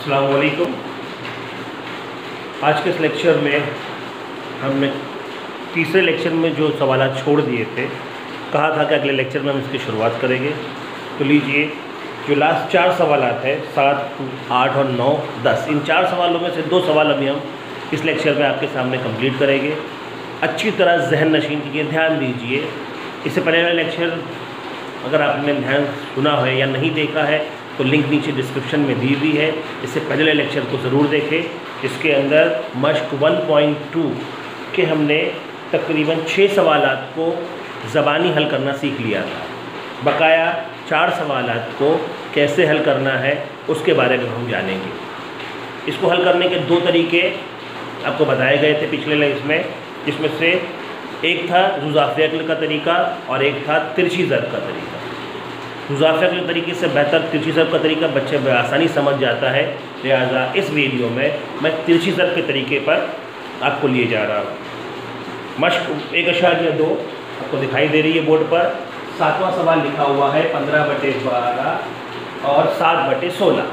अस्सलाम वालेकुम। आज के इस लेक्चर में हमने तीसरे लेक्चर में जो सवाल छोड़ दिए थे, कहा था कि अगले लेक्चर में हम इसकी शुरुआत करेंगे। तो लीजिए, जो लास्ट 4 सवाल हैं 7, 8 और 9, 10, इन 4 सवालों में से 2 सवाल अभी हम इस लेक्चर में आपके सामने कंप्लीट करेंगे। अच्छी तरह जहन नशीन कीजिए, ध्यान दीजिए। इससे पहले वाला लेक्चर अगर आपने ध्यान सुना है या नहीं देखा है तो लिंक नीचे डिस्क्रिप्शन में दी हुई है। इससे पहले लेक्चर को ज़रूर देखें। इसके अंदर मश्क 1.2 के हमने तकरीबन 6 सवालात को ज़बानी हल करना सीख लिया था। बकाया 4 सवालात को कैसे हल करना है उसके बारे में हम जानेंगे। इसको हल करने के 2 तरीके आपको बताए गए थे पिछले इसमें, जिसमें से एक था जुज़ाफ़े अक्ल का तरीका और एक था तिरछी ज़रब का तरीका। जुज़ाफ़े अक्ल तरीके से बेहतर तिरछी ज़रब का तरीका बच्चे आसानी समझ जाता है, लिहाजा इस वीडियो में मैं तिरछी ज़रब के तरीके पर आपको लिए जा रहा हूँ। मश्क 1.2 आपको दिखाई दे रही है बोर्ड पर। 7वां सवाल लिखा हुआ है 15/12 और 7/16।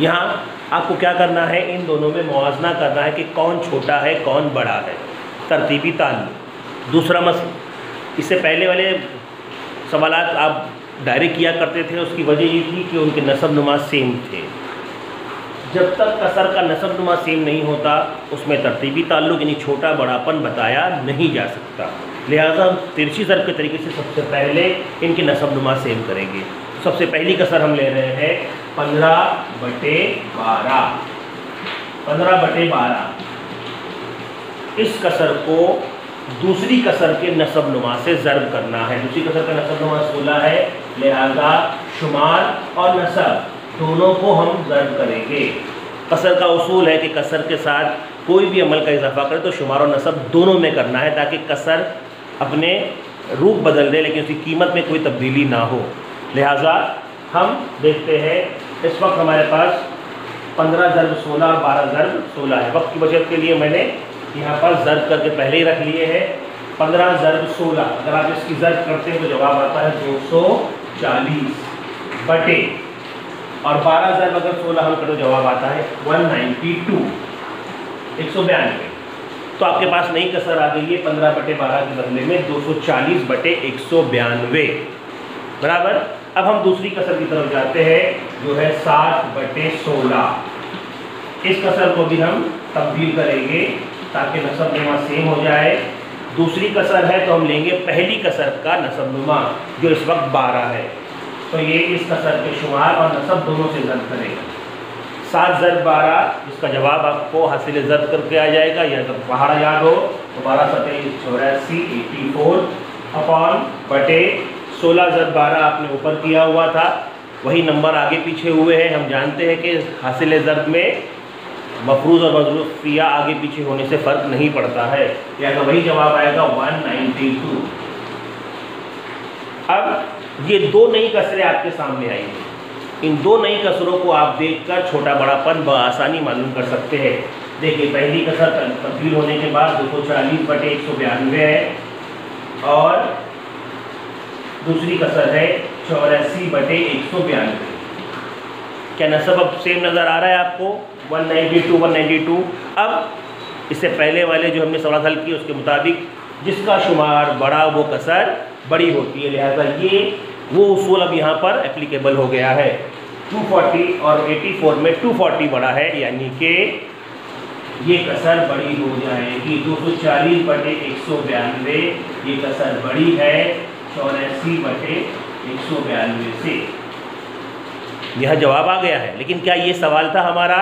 यहाँ आपको क्या करना है, इन दोनों में मुआवजा करना है कि कौन छोटा है कौन बड़ा है, तरतीबी ताल्लुक। दूसरा मसला, इससे पहले वाले सवालात आप डायरेक्ट किया करते थे, उसकी वजह ये थी कि उनके नसब नुमा सेम थे। जब तक कसर का नसब नुमा सेम नहीं होता उसमें तरतीबी ताल्लुक यानी छोटा बड़ापन बताया नहीं जा सकता। लिहाजा हम तिरछी ज़रब के तरीके से सबसे पहले इनके नसब नुमा सेम करेंगे। सबसे पहली कसर हम ले रहे हैं 15/12। 15/12 इस कसर को दूसरी कसर के नसब नुमा से ज़रब करना है। दूसरी कसर का नसब नुमा 16 है, लिहाजा शुमार और नसब दोनों को हम ज़रब करेंगे। कसर का उसूल है कि कसर के साथ कोई भी अमल का इजाफा करे तो शुमार और नसब दोनों में करना है, ताकि कसर अपने रूप बदल दे लेकिन उसकी कीमत में कोई तब्दीली ना हो। लिहाजा हम देखते हैं, इस वक्त हमारे पास 15 ज़रब 16 और 12 ज़रब 16 है। वक्त की बचत के लिए मैंने यहाँ पर ज़रब करके पहले ही रख लिए हैं। 15 ज़रब 16, अगर आप इसकी ज़रब करते हैं तो जवाब आता है 240 बटे, और 12 ज़रब अगर 16 हम करें तो जवाब आता है 192, 192। तो आपके पास नई कसर आ गई है 15/12 के बदले में 240 बटे 192 बराबर। अब हम दूसरी कसर की तरफ जाते हैं जो है 7/16। इस कसर को भी हम तब्दील करेंगे ताकि नसब नुमा सेम हो जाए। दूसरी कसर है तो हम लेंगे पहली कसर का नसब नुमा जो इस वक्त 12 है, तो ये इस कसर के शुमार और नसब दोनों से ज़रब करेगा। 7 ज़रब 12, इसका जवाब आपको हासिल ज़रब करके आ जाएगा। या जब पहाड़ा याद हो तो 12 × 84 84 अपॉन बटे 16 ज़रब 12 आपने ऊपर किया हुआ था, वही नंबर आगे पीछे हुए हैं। हम जानते हैं कि हासिल ज़रब में मफरूज़ और मज़रूफ़िया आगे पीछे होने से फ़र्क नहीं पड़ता है, या तो वही जवाब आएगा 192। अब ये 2 नई कसरें आपके सामने आई हैं। इन 2 नई कसरों को आप देखकर छोटा बड़ापन बआसानी मालूम कर सकते हैं। देखिए, पहली कसर तब्दील होने के बाद 240 बटे 192 है, और दूसरी कसर है 84 बटे 192। क्या नसब अब सेम नज़र आ रहा है आपको? 192। अब इससे पहले वाले जो हमने सवाल हल किए उसके मुताबिक जिसका शुमार बड़ा वो कसर बड़ी होती है, लिहाजा ये वो उसूल अब यहाँ पर एप्लीकेबल हो गया है। 240 और 84 में 240 बड़ा है, यानी कि ये कसर बड़ी हो जाएगी। 240 बटे 192 ये कसर बड़ी है 84 बटे 192 से। यह जवाब आ गया है। लेकिन क्या ये सवाल था हमारा?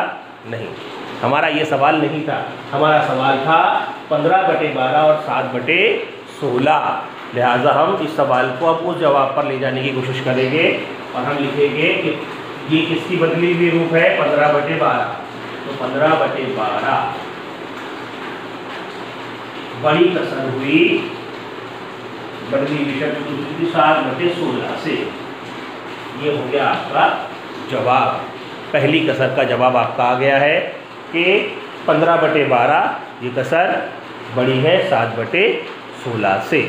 नहीं, हमारा ये सवाल नहीं था। हमारा सवाल था 15/12 और 7/16। लिहाजा हम इस सवाल को अब उस जवाब पर ले जाने की कोशिश करेंगे और हम लिखेंगे कि ये किसकी बदली हुई रूप है 15/12। तो 15/12 बड़ी कसर हुई, बदली विषय 7/16 से। ये हो गया आपका जवाब। पहली कसर का जवाब आपका आ गया है कि 15/12 ये कसर बड़ी है 7/16 से।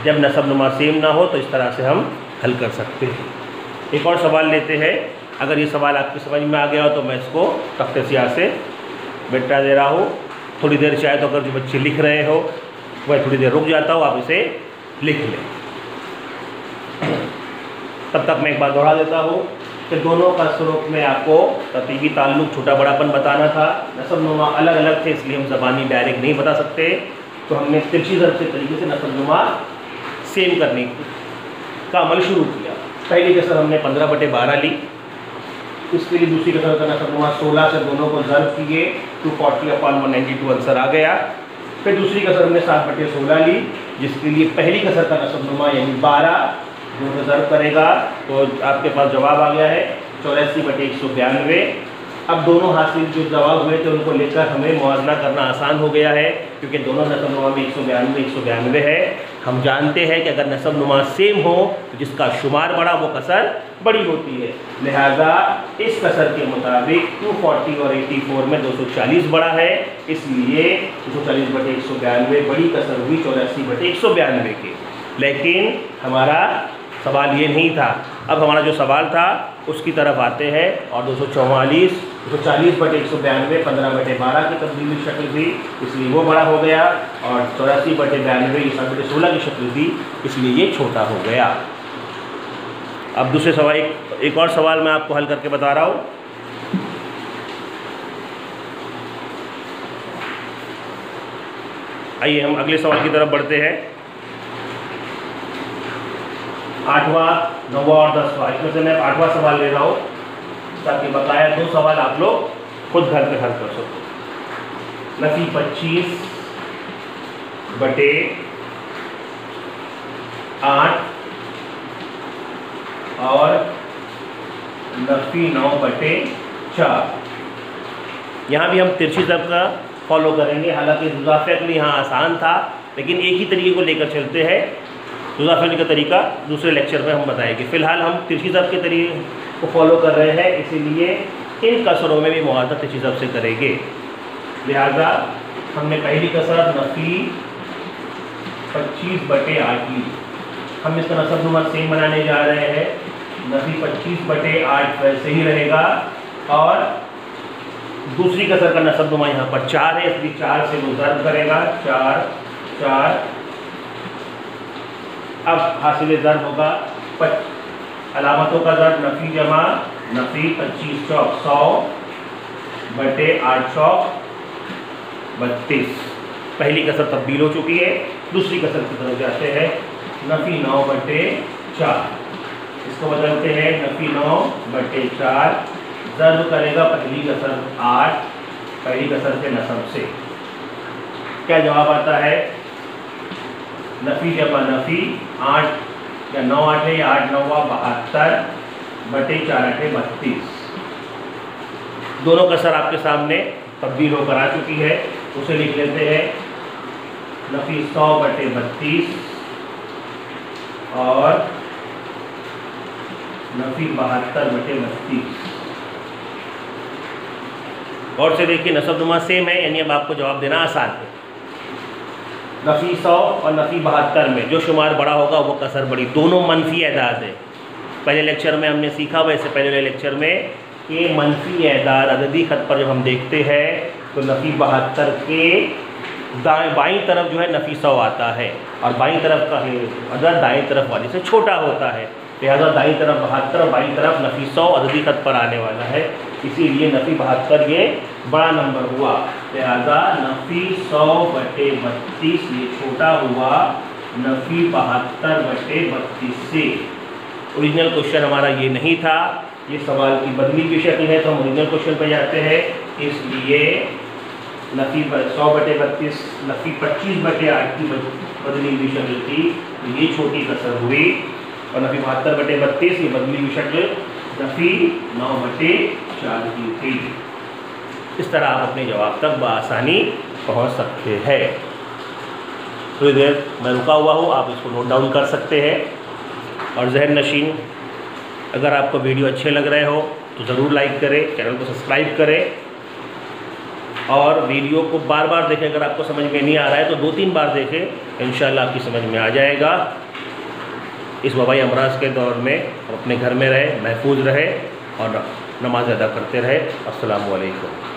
जब नसब नुमा सेम ना हो तो इस तरह से हम हल कर सकते हैं। एक और सवाल लेते हैं अगर ये सवाल आपकी समझ में आ गया हो तो मैं इसको तख्ते स्याह से मिटा दे रहा हूँ। थोड़ी देर चाहे तो अगर जो बच्चे लिख रहे हो वह थोड़ी देर रुक जाता हो, आप इसे लिख लें। तब तक मैं एक बार दोहरा देता हूँ कि दोनों का स्वरूप में आपको तरतीबी ताल्लुक छोटा बड़ापन बताना था। नसब नुमा अलग अलग थे, इसलिए हम ज़बानी डायरेक्ट नहीं बता सकते, तो हमने तिरछी ज़रब के तरीके से नसब नुमा सेम करने का अमल शुरू किया। पहली कसर हमने 15/12 ली, इसके लिए दूसरी कसर का नसब नुमा 16 से दोनों को ज़र्ब किए, 240/192 आंसर आ गया। फिर दूसरी कसर हमने 7/16 ली, जिसके लिए पहली कसर का नसब नुमा यानी 12 जो ज़र्ब करेगा, तो आपके पास जवाब आ गया है 84/192। अब दोनों हासिल जो जवाब हुए थे उनको लेकर हमें मुआवजा करना आसान हो गया है, क्योंकि दोनों नसब नुमा में 192 है। हम जानते हैं कि अगर नसब नुमा सेम हो तो जिसका शुमार बड़ा वो कसर बड़ी होती है, लिहाजा इस कसर के मुताबिक 240 और 84 में 240 बड़ा है, इसलिए 240/192 बड़ी कसर हुई 84/192 की। लेकिन हमारा सवाल ये नहीं था। अब हमारा जो सवाल था उसकी तरफ आते हैं, और 240 240/192 15/12 की तब्दीली शक्ल थी, इसलिए वो बड़ा हो गया, और 84/92 7/16 की शक्ल थी, इसलिए ये छोटा हो गया। अब दूसरे सवाल एक और सवाल मैं आपको हल करके बता रहा हूँ। आइए हम अगले सवाल की तरफ बढ़ते हैं। 8वां, 9वां और 10वां, इसमें से मैं 8वां सवाल ले रहा हूँ ताकि बकाया 2 सवाल आप लोग खुद घर पे हल कर सको। नफी 25/8 और नफी 9/4। यहाँ भी हम तिरछी ज़रब का फॉलो करेंगे। हालांकि इजाफे के लिए यहाँ आसान था, लेकिन एक ही तरीके को लेकर चलते हैं। इजाफे का तरीका दूसरे लेक्चर में हम बताएंगे। फ़िलहाल हम तिरछी ज़रब के तरीके को फॉलो कर रहे हैं, इसीलिए इन कसरों में भी मुआवजा तिरछी ज़रब से करेंगे। लिहाजा हमने पहली कसर नफी 25/8 ली। हम इसका नसब नुमा सेम बनाने जा रहे हैं। नफी 25/8 वैसे ही रहेगा, और दूसरी कसर का नसब नुमा यहाँ पर 4 है, इसलिए 4 से वो ज़र्ब करेगा, 4 4। अब हासिल ज़र्ब होगा अलामतों का ज़र्ब नफी जमा नफी 25 चौक 100/8 चौक 32। पहली कसर तब्दील हो चुकी है, दूसरी कसर की तरफ जाते हैं। नफी 9/4, इसको बदलते हैं नफी 9/4, ज़र्ब करेगा पहली कसर 8, पहली कसर के नसब से। क्या जवाब आता है? नफी जमा नफी 8 या 9 8 या 8 9 72/4 8 32। दोनों कसर आपके सामने तब्दील होकर आ चुकी है, उसे लिख लेते हैं। नफी 100/32 और नफी 72/32। और से देखिए नसब नुमा सेम है, यानी अब आपको जवाब देना आसान है। नफी 100 और नफी 72 में जो शुमार बड़ा होगा वो कसर बड़ी, दोनों मनफी एदाद है। पहले लेक्चर में हमने सीखा, वैसे पहले लेक्चर में कि मनफी एदाद अददी ख़त पर जब हम देखते हैं तो नफी 72 के बाईं तरफ जो है नफी 100 आता है, और बाईं तरफ का अदद दाईं तरफ वाले से छोटा होता है। लिहाजा दाईं तरफ 72, बाईं तरफ नफी 100 अददी ख़त पर आने वाला है, इसीलिए नफी 72 ये बड़ा नंबर हुआ। लिहाजा नफी 100/32 ये छोटा हुआ नफी 72/32 से। ओरिजिनल क्वेश्चन हमारा ये नहीं था, ये सवाल की बदली की शक्ल है, तो हम ओरिजिनल क्वेश्चन पर जाते हैं। इसलिए नफी 100/32 नफी 25/8 की बदली हुई शक्ल थी, ये छोटी कसर हुई, और नफी 72/32 ये बदली हुई शक्ल नफी 9/4 की थी। इस तरह आप अपने जवाब तक बआसानी पहुंच सकते हैं। थोड़ी देर मैं रुका हुआ हूँ, आप इसको नोट डाउन कर सकते हैं। और जहन नशीन, अगर आपको वीडियो अच्छे लग रहे हो तो ज़रूर लाइक करें, चैनल को सब्सक्राइब करें, और वीडियो को बार बार देखें। अगर आपको समझ में नहीं आ रहा है तो 2-3 बार देखें, इंशाल्लाह आपकी समझ में आ जाएगा। इस वबाई अमराज के दौर में अपने घर में रहे, महफूज रहे। और नमाज अदा करते रहे। अस्सलामु अलैकुम।